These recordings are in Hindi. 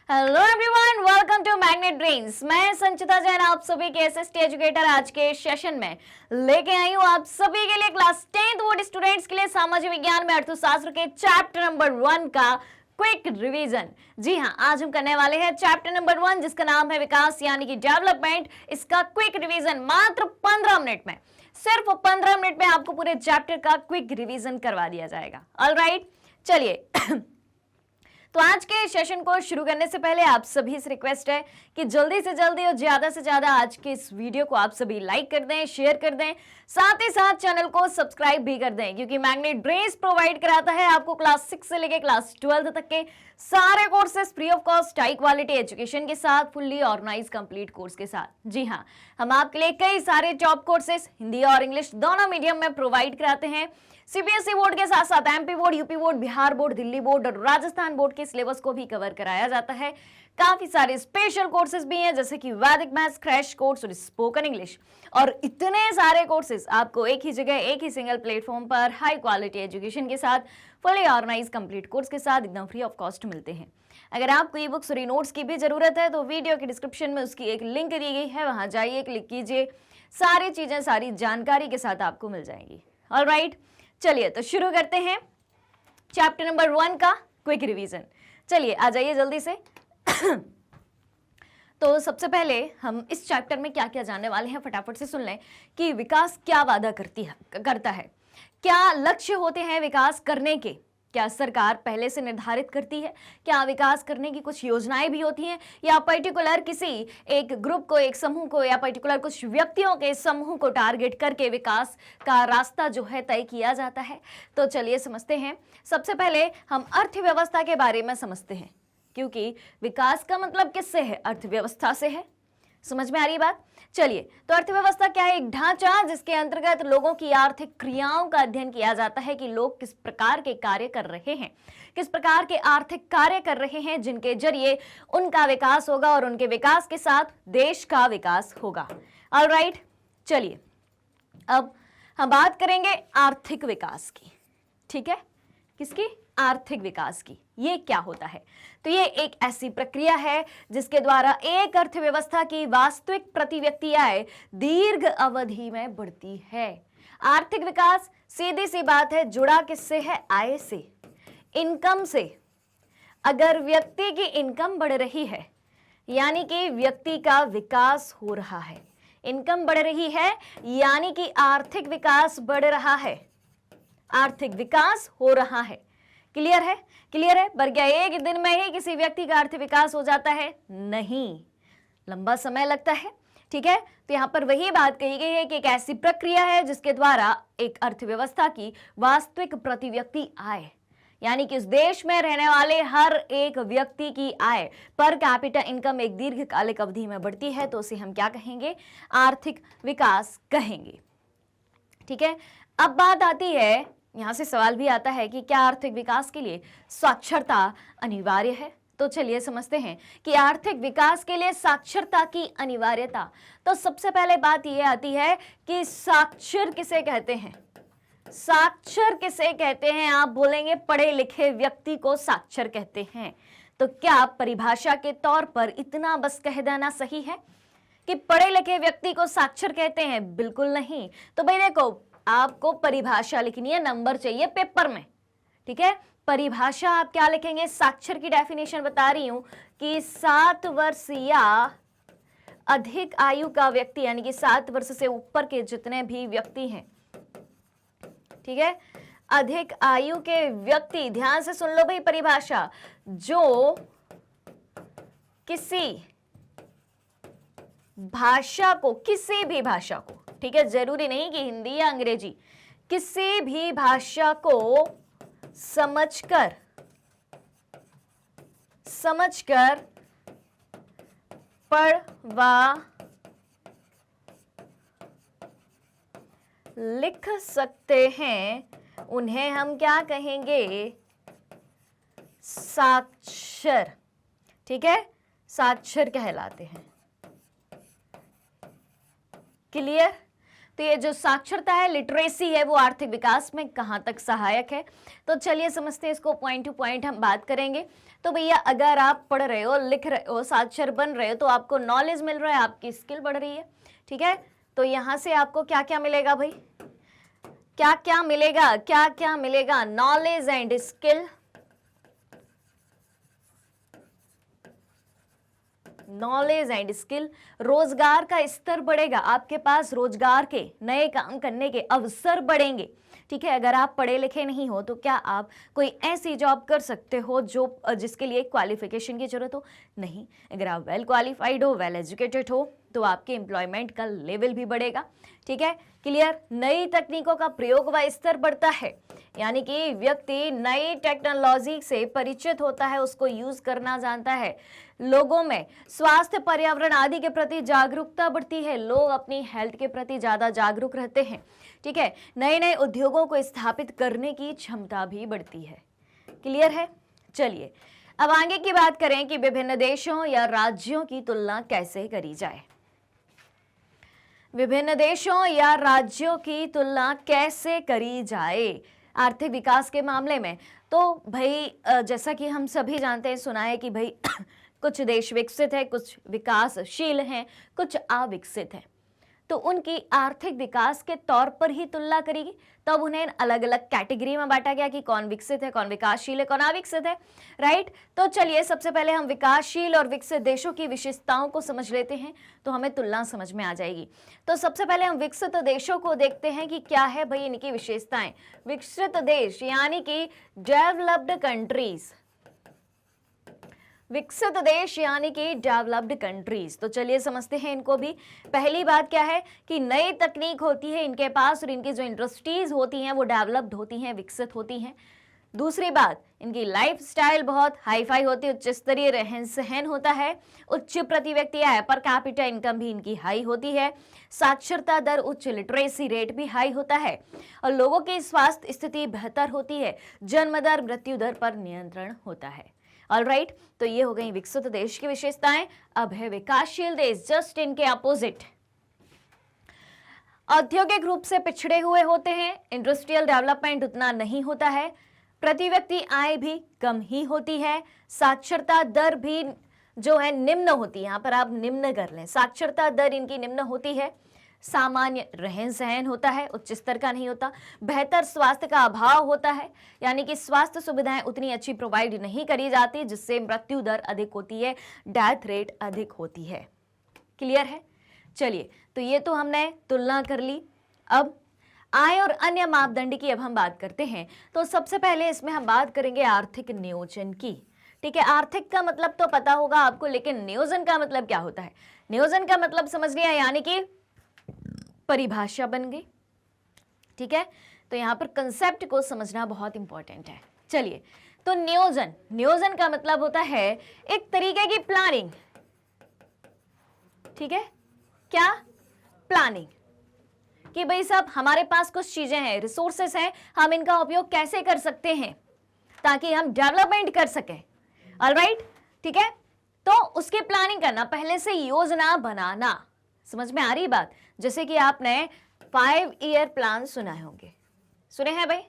Hello everyone, welcome to Magnet Brains. मैं संचिता जैन आप सभी के एसएसटी एजुकेटर आज के सेशन में लेके आई हूँ आप सभी के लिए क्लास 10th बोर्ड स्टूडेंट्स के लिए सामाजिक विज्ञान में अर्थशास्त्र के चैप्टर नंबर 1 का क्विक रिवीजन। जी हाँ, आज हम करने वाले हैं चैप्टर नंबर 1 जिसका नाम है विकास यानी कि डेवलपमेंट। इसका क्विक रिवीजन मात्र 15 मिनट में, सिर्फ 15 मिनट में आपको पूरे चैप्टर का क्विक रिवीजन करवा दिया जाएगा। ऑलराइट, चलिए तो आज के सेशन को शुरू करने से पहले आप सभी से रिक्वेस्ट है कि जल्दी से जल्दी और ज्यादा से ज्यादा आज के इस वीडियो को आप सभी लाइक कर दें, शेयर कर दें, साथ ही साथ चैनल को सब्सक्राइब भी कर दें, क्योंकि मैग्नेट ब्रेन्स प्रोवाइड कराता है आपको क्लास 6 से लेकर क्लास 12 तक के सारे courses free of cost, high quality education के साथ, फुल्ली ऑर्गेनाइज कंप्लीट कोर्स के साथ। जी हाँ, हम आपके लिए कई सारे टॉप कोर्सेज हिंदी और इंग्लिश दोनों मीडियम में प्रोवाइड कराते हैं। सीबीएसई बोर्ड के साथ साथ MP board, UP board, Bihar board, Delhi board और राजस्थान बोर्ड के सिलेबस को भी कवर कराया जाता है। काफी सारे स्पेशल कोर्सेज भी हैं जैसे कि वैदिक मैथ्स क्रैश कोर्स और स्पोकन इंग्लिश, और इतने सारे कोर्सेज आपको एक ही जगह, एक ही सिंगल प्लेटफॉर्म पर हाई क्वालिटी एजुकेशन के साथ, फुली ऑर्गेनाइज कंप्लीट कोर्स के साथ एकदम फ्री ऑफ कॉस्ट मिलते हैं। अगर आपको ई बुक्स और ई नोट्स की भी जरूरत है तो वीडियो के डिस्क्रिप्शन में उसकी एक लिंक दी गई है, वहां जाइए, क्लिक कीजिए, सारी चीजें सारी जानकारी के साथ आपको मिल जाएंगी। ऑलराइट, चलिए तो शुरू करते हैं चैप्टर नंबर 1 का क्विक रिवीजन। चलिए आ जाइए जल्दी से। तो सबसे पहले हम इस चैप्टर में क्या क्या जानने वाले हैं फटाफट से सुन लें कि विकास क्या वादा करता है, क्या लक्ष्य होते हैं विकास करने के, क्या सरकार पहले से निर्धारित करती है, क्या विकास करने की कुछ योजनाएं भी होती हैं, या पर्टिकुलर किसी एक ग्रुप को, एक समूह को, या पर्टिकुलर कुछ व्यक्तियों के समूह को टारगेट करके विकास का रास्ता जो है तय किया जाता है। तो चलिए समझते हैं। सबसे पहले हम अर्थव्यवस्था के बारे में समझते हैं, क्योंकि विकास का मतलब किससे है? अर्थव्यवस्था से है। समझ में आ रही बात? चलिए, तो अर्थव्यवस्था क्या है? एक ढांचा जिसके अंतर्गत लोगों की आर्थिक क्रियाओं का अध्ययन किया जाता है कि लोग किस प्रकार के कार्य कर रहे हैं, किस प्रकार के आर्थिक कार्य कर रहे हैं जिनके जरिए उनका विकास होगा और उनके विकास के साथ देश का विकास होगा। ऑलराइट, चलिए अब हम बात करेंगे आर्थिक विकास की। ठीक है, किसकी? आर्थिक विकास की। ये क्या होता है? तो ये एक ऐसी प्रक्रिया है जिसके द्वारा एक अर्थव्यवस्था की वास्तविक प्रति व्यक्ति आय दीर्घ अवधि में बढ़ती है। आर्थिक विकास सीधी सी बात है, जुड़ा किससे है? आय से, इनकम से। अगर व्यक्ति की इनकम बढ़ रही है यानी कि व्यक्ति का विकास हो रहा है, इनकम बढ़ रही है यानी कि आर्थिक विकास बढ़ रहा है, आर्थिक विकास हो रहा है। क्लियर है? क्लियर है? पर क्या एक दिन में ही किसी व्यक्ति का आर्थिक विकास हो जाता है? नहीं, लंबा समय लगता है। ठीक है, तो यहां पर वही बात कही गई है कि एक ऐसी प्रक्रिया है जिसके द्वारा एक अर्थव्यवस्था की वास्तविक प्रति व्यक्ति आय, यानी कि इस देश में रहने वाले हर एक व्यक्ति की आय, पर कैपिटा इनकम एक दीर्घकालिक अवधि में बढ़ती है, तो उसे हम क्या कहेंगे? आर्थिक विकास कहेंगे। ठीक है, अब बात आती है, यहां से सवाल भी आता है कि क्या आर्थिक विकास के लिए साक्षरता अनिवार्य है? तो चलिए समझते हैं कि आर्थिक विकास के लिए साक्षरता की अनिवार्यता। तो सबसे पहले बात यह आती है कि साक्षर किसे कहते हैं? साक्षर किसे कहते हैं? आप बोलेंगे पढ़े लिखे व्यक्ति को साक्षर कहते हैं। तो क्या परिभाषा के तौर पर इतना बस कह देना सही है कि पढ़े लिखे व्यक्ति को साक्षर कहते हैं? बिल्कुल नहीं। तो भाई देखो, आपको परिभाषा लिखनी है, नंबर चाहिए पेपर में। ठीक है, परिभाषा आप क्या लिखेंगे? साक्षर की डेफिनेशन बता रही हूं कि 7 वर्ष या अधिक आयु का व्यक्ति, यानी कि 7 वर्ष से ऊपर के जितने भी व्यक्ति हैं, ठीक है, अधिक आयु के व्यक्ति, ध्यान से सुन लो भाई परिभाषा, जो किसी भाषा को, किसी भी भाषा को, ठीक है, जरूरी नहीं कि हिंदी या अंग्रेजी, किसी भी भाषा को समझकर पढ़ लिख सकते हैं, उन्हें हम क्या कहेंगे? साक्षर। ठीक है, साक्षर कहलाते हैं। क्लियर? तो ये जो साक्षरता है, लिटरेसी है, वो आर्थिक विकास में कहाँ तक सहायक है? तो चलिए समझते हैं इसको, पॉइंट टू पॉइंट हम बात करेंगे। तो भैया अगर आप पढ़ रहे हो, लिख रहे हो, साक्षर बन रहे हो, तो आपको नॉलेज मिल रहा है, आपकी स्किल बढ़ रही है, ठीक है। तो यहाँ से आपको क्या क्या मिलेगा भाई, क्या क्या मिलेगा, क्या क्या मिलेगा? Knowledge and skill, knowledge and skill, रोजगार का स्तर बढ़ेगा, आपके पास रोजगार के नए काम करने के अवसर बढ़ेंगे, ठीक है। अगर आप पढ़े लिखे नहीं हो तो क्या आप कोई ऐसी जॉब कर सकते हो जो जिसके लिए क्वालिफिकेशन की जरूरत हो? नहीं। अगर आप वेल क्वालिफाइड हो, वेल एजुकेटेड हो, तो आपके एम्प्लॉयमेंट का लेवल भी बढ़ेगा, ठीक है। क्लियर? नई तकनीकों का प्रयोग व स्तर बढ़ता है, यानी कि व्यक्ति नई टेक्नोलॉजी से परिचित होता है, उसको यूज करना जानता है। लोगों में स्वास्थ्य, पर्यावरण आदि के प्रति जागरूकता बढ़ती है, लोग अपनी हेल्थ के प्रति ज्यादा जागरूक रहते हैं, ठीक है। नए नए उद्योगों को स्थापित करने की क्षमता भी बढ़ती है। क्लियर है? चलिए अब आगे की बात करें कि विभिन्न देशों या राज्यों की तुलना कैसे करी जाए। विभिन्न देशों या राज्यों की तुलना कैसे करी जाए आर्थिक विकास के मामले में? तो भाई जैसा कि हम सभी जानते हैं, सुना है कि भाई कुछ देश विकसित है, कुछ विकासशील हैं, कुछ अविकसित हैं, तो उनकी आर्थिक विकास के तौर पर ही तुलना करेगी, तब उन्हें अलग अलग कैटेगरी में बांटा गया कि कौन विकसित है, कौन विकासशील है, कौन अविकसित है, राइट। तो चलिए सबसे पहले हम विकासशील और विकसित देशों की विशेषताओं को समझ लेते हैं, तो हमें तुलना समझ में आ जाएगी। तो सबसे पहले हम विकसित देशों को देखते हैं कि क्या है भाई इनकी विशेषताएं। विकसित देश यानी कि डेवलप्ड कंट्रीज, विकसित देश यानी कि डेवलप्ड कंट्रीज। तो चलिए समझते हैं इनको भी। पहली बात क्या है कि नई तकनीक होती है इनके पास और इनकी जो इंडस्ट्रीज होती हैं वो डेवलप्ड होती हैं, विकसित होती हैं। दूसरी बात, इनकी लाइफस्टाइल बहुत हाई फाई होती है, उच्च स्तरीय रहन सहन होता है, उच्च प्रति व्यक्ति आय पर कैपिटा इनकम भी इनकी हाई होती है, साक्षरता दर उच्च, लिटरेसी रेट भी हाई होता है, और लोगों की स्वास्थ्य स्थिति बेहतर होती है, जन्म दर, मृत्यु दर पर नियंत्रण होता है। ऑलराइट, तो ये हो गई विकसित देश की विशेषताएं। अब है विकासशील देश, जस्ट इनके अपोजिट। औद्योगिक रूप से पिछड़े हुए होते हैं, इंडस्ट्रियल डेवलपमेंट उतना नहीं होता है, प्रति व्यक्ति आय भी कम ही होती है, साक्षरता दर भी जो है निम्न होती है, यहां पर आप निम्न कर लें, साक्षरता दर इनकी निम्न होती है, सामान्य रहन सहन होता है, उच्च स्तर का नहीं होता, बेहतर स्वास्थ्य का अभाव होता है, यानी कि स्वास्थ्य सुविधाएं उतनी अच्छी प्रोवाइड नहीं करी जाती, जिससे मृत्यु दर अधिक होती है, डेथ रेट अधिक होती है। क्लियर है? चलिए, तो ये तो हमने तुलना कर ली। अब आय और अन्य मापदंड की अब हम बात करते हैं। तो सबसे पहले इसमें हम बात करेंगे आर्थिक नियोजन की, ठीक है। आर्थिक का मतलब तो पता होगा आपको, लेकिन नियोजन का मतलब क्या होता है? नियोजन का मतलब समझ लिया, यानी कि परिभाषा बन गई, ठीक है। तो यहां पर कंसेप्ट को समझना बहुत इंपॉर्टेंट है। चलिए, तो नियोजन, नियोजन का मतलब होता है एक तरीके की प्लानिंग, ठीक है। क्या? प्लानिंग, कि भाई साहब हमारे पास कुछ चीजें हैं, रिसोर्सेस हैं, हम इनका उपयोग कैसे कर सकते हैं ताकि हम डेवलपमेंट कर सकें। ऑलराइट, ठीक है। तो उसकी प्लानिंग करना, पहले से योजना बनाना, समझ में आ रही बात? जैसे कि आपने 5 ईयर प्लान सुना होंगे, सुने हैं भाई?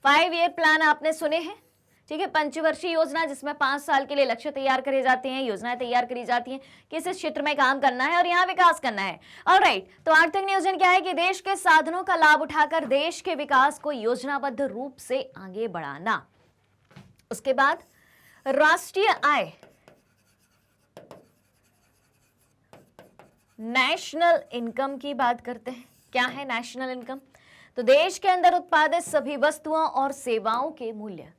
5 ईयर प्लान आपने सुने हैं, ठीक है। पंचवर्षीय योजना जिसमें 5 साल के लिए लक्ष्य तैयार करे जाते हैं, योजनाएं तैयार करी जाती हैं, किस क्षेत्र में काम करना है और यहाँ विकास करना है। ऑलराइट, तो आर्थिक नियोजन क्या है कि देश के साधनों का लाभ उठाकर देश के विकास को योजनाबद्ध रूप से आगे बढ़ाना। उसके बाद राष्ट्रीय आय, नेशनल इनकम की बात करते हैं। क्या है नेशनल इनकम? तो देश के अंदर उत्पादित सभी वस्तुओं और सेवाओं के मूल्य,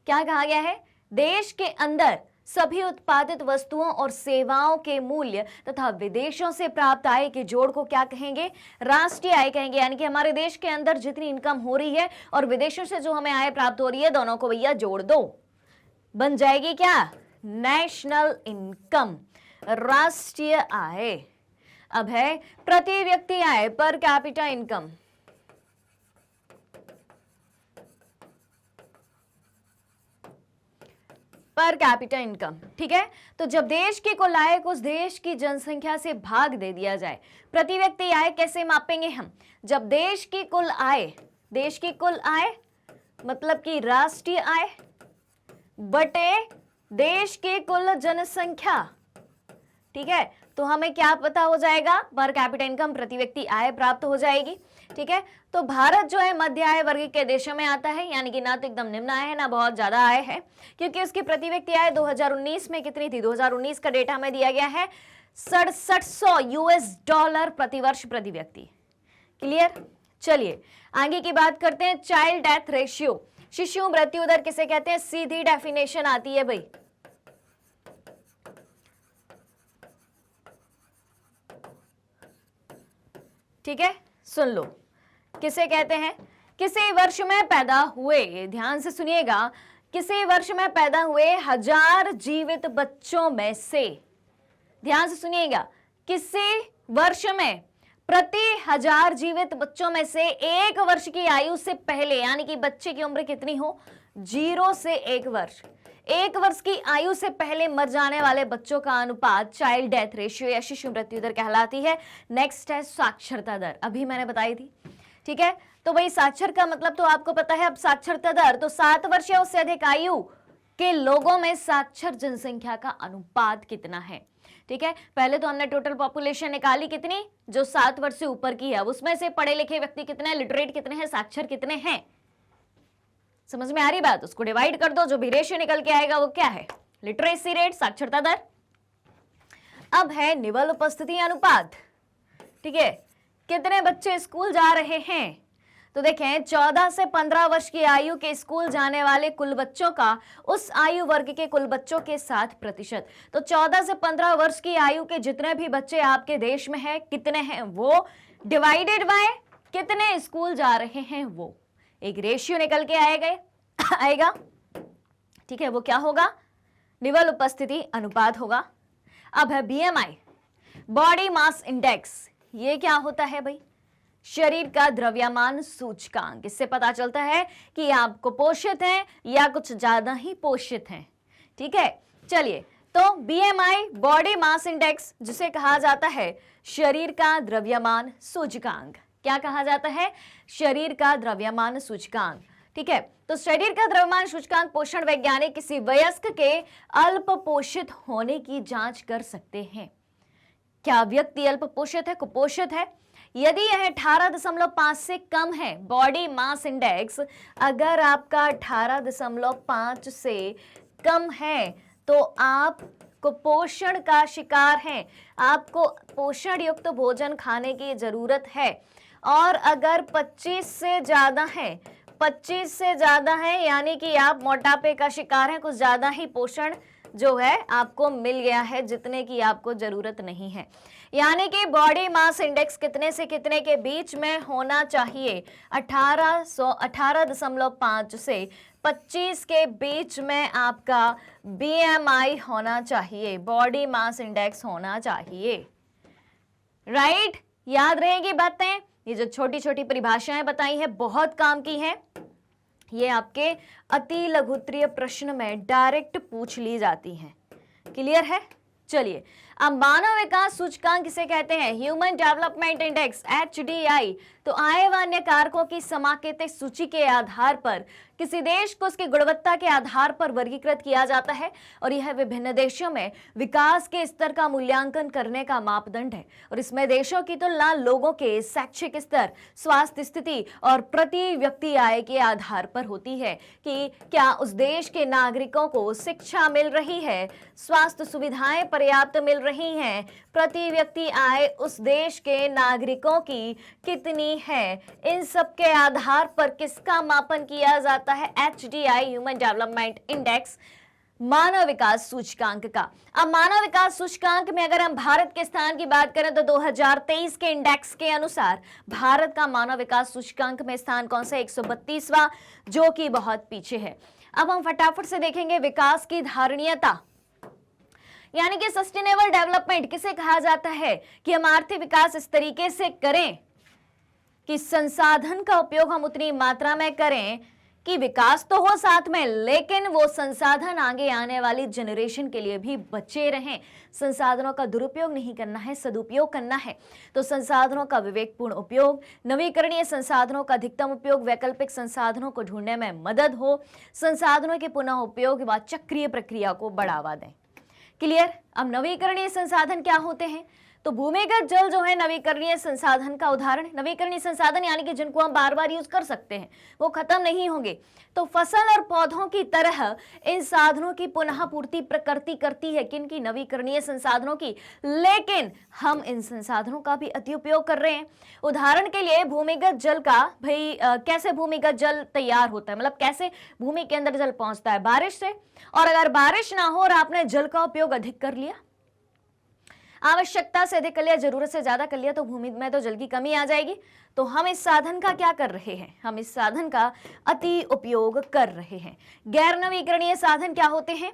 क्या कहा गया है? देश के अंदर सभी उत्पादित वस्तुओं और सेवाओं के मूल्य तथा विदेशों से प्राप्त आय के जोड़ को क्या कहेंगे? राष्ट्रीय आय कहेंगे। यानी कि हमारे देश के अंदर जितनी इनकम हो रही है और विदेशों से जो हमें आय प्राप्त हो रही है, दोनों को भैया जोड़ दो, बन जाएगी क्या? नेशनल इनकम, राष्ट्रीय आय। अब है प्रति व्यक्ति आय, per capita income. Per capita income. ठीक है, तो जब देश की कुल आय को उस देश की जनसंख्या से भाग दे दिया जाए, प्रति व्यक्ति आय कैसे मापेंगे हम? जब देश की कुल आय मतलब कि राष्ट्रीय आय बटे देश की कुल जनसंख्या। ठीक है, तो हमें क्या पता हो जाएगा? पर कैपिटा इनकम, प्रति व्यक्ति आय प्राप्त हो जाएगी। ठीक है, तो भारत जो है मध्य आय वर्ग के देशों में आता है, यानी कि ना तो एकदम निम्न आय है ना बहुत ज्यादा आय है, क्योंकि उसकी प्रति व्यक्ति आय 2019 में कितनी थी? 2019 का डेटा हमें दिया गया है $6700 प्रति वर्ष प्रति व्यक्ति। क्लियर? चलिए आगे की बात करते हैं। चाइल्ड डेथ रेशियो, शिशु मृत्यु दर किसे कहते हैं? सीधी डेफिनेशन आती है भाई, ठीक है, सुन लो किसे कहते हैं? किसी वर्ष में पैदा हुए, ध्यान से सुनिएगा, किसी वर्ष में पैदा हुए 1000 जीवित बच्चों में से, ध्यान से सुनिएगा, किसी वर्ष में प्रति 1000 जीवित बच्चों में से 1 वर्ष की आयु से पहले, यानी कि बच्चे की उम्र कितनी हो? 0 से 1 वर्ष, 1 वर्ष की आयु से पहले मर जाने वाले बच्चों का अनुपात चाइल्ड डेथ रेशियो या शिशु मृत्यु दर कहलाती है। नेक्स्ट है साक्षरता दर, अभी मैंने बताई थी। ठीक है, तो भाई साक्षर का मतलब तो आपको पता है। अब साक्षरता दर, तो 7 वर्ष या उससे अधिक आयु के लोगों में साक्षर जनसंख्या का अनुपात कितना है? ठीक है, पहले तो हमने टोटल पॉपुलेशन निकाली कितनी, जो 7 वर्ष से ऊपर की है, उसमें से पढ़े लिखे व्यक्ति कितने हैं, लिटरेट कितने हैं, साक्षर कितने हैं। समझ में आ रही बात? उसको डिवाइड कर दो, जो भी रेशियो निकल के आएगा वो क्या है? लिटरेसी रेट, साक्षरता दर। अब है निवल उपस्थिति अनुपात। ठीक है, कितने बच्चे स्कूल जा रहे हैं? तो देखें, 14 से 15 वर्ष की आयु के स्कूल जाने वाले कुल बच्चों का उस आयु वर्ग के कुल बच्चों के 7%। तो 14 से 15 वर्ष की आयु के जितने भी बच्चे आपके देश में हैं, कितने हैं वो, डिवाइडेड बाय कितने स्कूल जा रहे हैं, वो एक रेशियो निकल के आएगा। ठीक है, वो क्या होगा? निवल उपस्थिति अनुपात होगा। अब है बीएमआई, बॉडी मास इंडेक्स। ये क्या होता है भाई? शरीर का द्रव्यमान सूचकांक। इससे पता चलता है कि आप कुपोषित हैं या कुछ ज्यादा ही पोषित हैं। ठीक है, चलिए, तो बीएमआई, बॉडी मास इंडेक्स, जिसे कहा जाता है शरीर का द्रव्यमान सूचकांक। क्या कहा जाता है? शरीर का द्रव्यमान सूचकांक। ठीक है, तो शरीर का द्रव्यमान सूचकांक पोषण वैज्ञानिक किसी वयस्क के अल्प पोषित होने की जांच कर सकते हैं। क्या व्यक्ति अल्प पोषित है, कुपोषित है? यदि यह 18.5 से कम है, बॉडी मास इंडेक्स अगर आपका 18.5 से कम है, तो आप कुपोषण का शिकार हैं, आपको पोषण युक्त भोजन खाने की जरूरत है। और अगर 25 से ज्यादा है, 25 से ज्यादा है यानी कि आप मोटापे का शिकार हैं, कुछ ज्यादा ही पोषण जो है आपको मिल गया है, जितने की आपको जरूरत नहीं है। यानी कि बॉडी मास इंडेक्स कितने से कितने के बीच में होना चाहिए? 18.5 से 25 के बीच में आपका बीएमआई होना चाहिए, बॉडी मास इंडेक्स होना चाहिए। राइट, याद रहेगी बातें। ये जो छोटी छोटी परिभाषाएं बताई है बहुत काम की हैं। ये आपके अति लघुत्तरीय प्रश्न में डायरेक्ट पूछ ली जाती हैं। क्लियर है? चलिए, अब मानव विकास सूचकांक किसे कहते हैं? Human development index, HDI। तो आय व अन्य कारकों की समाकेतिक सूची के आधार पर किसी देश को उसकी गुणवत्ता के आधार पर वर्गीकृत किया जाता है, और यह विभिन्न देशों में विकास के स्तर का मूल्यांकन करने का मापदंड है। और इसमें देशों की तुलना लोगों के शैक्षिक स्तर, स्वास्थ्य स्थिति और प्रति व्यक्ति आय के आधार पर होती है कि क्या उस देश के नागरिकों को शिक्षा मिल रही है, स्वास्थ्य सुविधाएं पर्याप्त मिल रही हैं, प्रति व्यक्ति आय उस देश के नागरिकों की कितनी है। इन सब के आधार पर किसका मापन किया जाता है? HDI, ह्यूमन डेवलपमेंट इंडेक्स, मानव विकास सूचकांक का। अब मानव विकास सूचकांक में अगर हम भारत के स्थान की बात करें तो 2023 के इंडेक्स के अनुसार भारत का मानव विकास सूचकांक में स्थान कौन सा? 132वां, जो कि बहुत पीछे है। अब हम फटाफट से देखेंगे विकास की धारणीयता, यानी कि सस्टेनेबल डेवलपमेंट किसे कहा जाता है? कि हम आर्थिक विकास इस तरीके से करें कि संसाधन का उपयोग हम उतनी मात्रा में करें कि विकास तो हो साथ में, लेकिन वो संसाधन आगे आने वाली जनरेशन के लिए भी बचे रहें। संसाधनों का दुरुपयोग नहीं करना है, सदुपयोग करना है। तो संसाधनों का विवेकपूर्ण उपयोग, नवीकरणीय संसाधनों का अधिकतम उपयोग, वैकल्पिक संसाधनों को ढूंढने में मदद हो, संसाधनों के पुनः उपयोग व चक्रीय प्रक्रिया को बढ़ावा दें। क्लियर? अब नवीकरणीय संसाधन क्या होते हैं? तो भूमिगत जल जो है नवीकरणीय संसाधन का उदाहरण। नवीकरणीय संसाधन यानी कि जिनको हम बार बार यूज कर सकते हैं, वो खत्म नहीं होंगे। तो फसल और पौधों की तरह इन साधनों की पुनः पूर्ति प्रकृति करती है, किनकी? नवीकरणीय संसाधनों की। लेकिन हम इन संसाधनों का भी अति उपयोग कर रहे हैं। उदाहरण के लिए भूमिगत जल का भाई कैसे भूमिगत जल तैयार होता है, मतलब कैसे भूमि के अंदर जल पहुंचता है? बारिश से। और अगर बारिश ना हो और आपने जल का उपयोग अधिक कर लिया, आवश्यकता से अधिक कर लिया, जरूरत से ज्यादा कर लिया, तो भूमि में तो जल की कमी आ जाएगी। तो हम इस साधन का क्या कर रहे हैं? हम इस साधन का अति उपयोग कर रहे हैं। गैर नवीकरणीय साधन क्या होते हैं?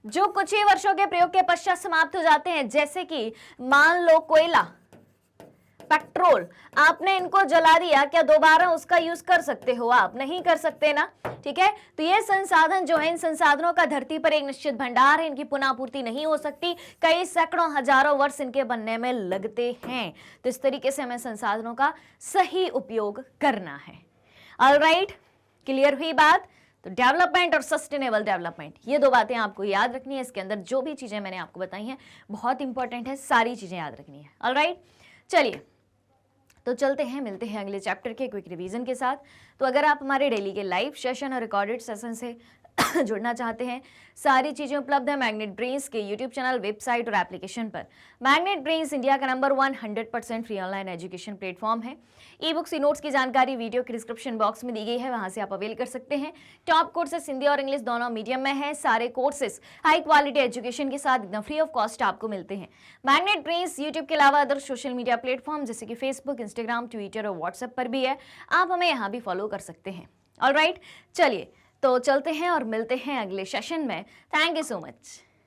जो कुछ ही वर्षों के प्रयोग के पश्चात समाप्त हो जाते हैं, जैसे कि मान लो कोयला, पेट्रोल, आपने इनको जला दिया, क्या दोबारा उसका यूज कर सकते हो? आप नहीं कर सकते ना, ठीक है। तो ये संसाधन जो है, इन संसाधनों का धरती पर एक निश्चित भंडार है, इनकी पुनः पूर्ति नहीं हो सकती, कई सैकड़ों हजारों वर्ष इनके बनने में लगते हैं। तो इस तरीके से हमें संसाधनों का सही उपयोग करना है। ऑलराइट, क्लियर हुई बात? तो डेवलपमेंट और सस्टेनेबल डेवलपमेंट, ये दो बातें आपको याद रखनी है। इसके अंदर जो भी चीजें मैंने आपको बताई हैं बहुत इंपॉर्टेंट है, सारी चीजें याद रखनी है। ऑलराइट, चलिए तो चलते हैं, मिलते हैं अगले चैप्टर के क्विक रिवीजन के साथ। तो अगर आप हमारे डेली के लाइव सेशन और रिकॉर्डेड सेशन से जुड़ना चाहते हैं, सारी चीज़ें उपलब्ध है मैग्नेट ब्रेन्स के यूट्यूब चैनल, वेबसाइट और एप्लीकेशन पर। मैग्नेट ब्रेन्स इंडिया का number 1 100% free online education platform है। ई बुक्स, ई नोट्स की जानकारी वीडियो के डिस्क्रिप्शन बॉक्स में दी गई है, वहां से आप अवेल कर सकते हैं। टॉप कोर्सेस हिंदी और इंग्लिश दोनों मीडियम में है। सारे कोर्सेस हाई क्वालिटी एजुकेशन के साथ एकदम फ्री ऑफ कॉस्ट आपको मिलते हैं। मैग्नेट ब्रेन्स यूट्यूब के अलावा अदर सोशल मीडिया प्लेटफॉर्म जैसे कि फेसबुक, इंस्टाग्राम, ट्विटर और व्हाट्सएप पर भी है, आप हमें यहाँ भी फॉलो कर सकते हैं। ऑलराइट, चलिए तो चलते हैं और मिलते हैं अगले सेशन में। Thank you so much.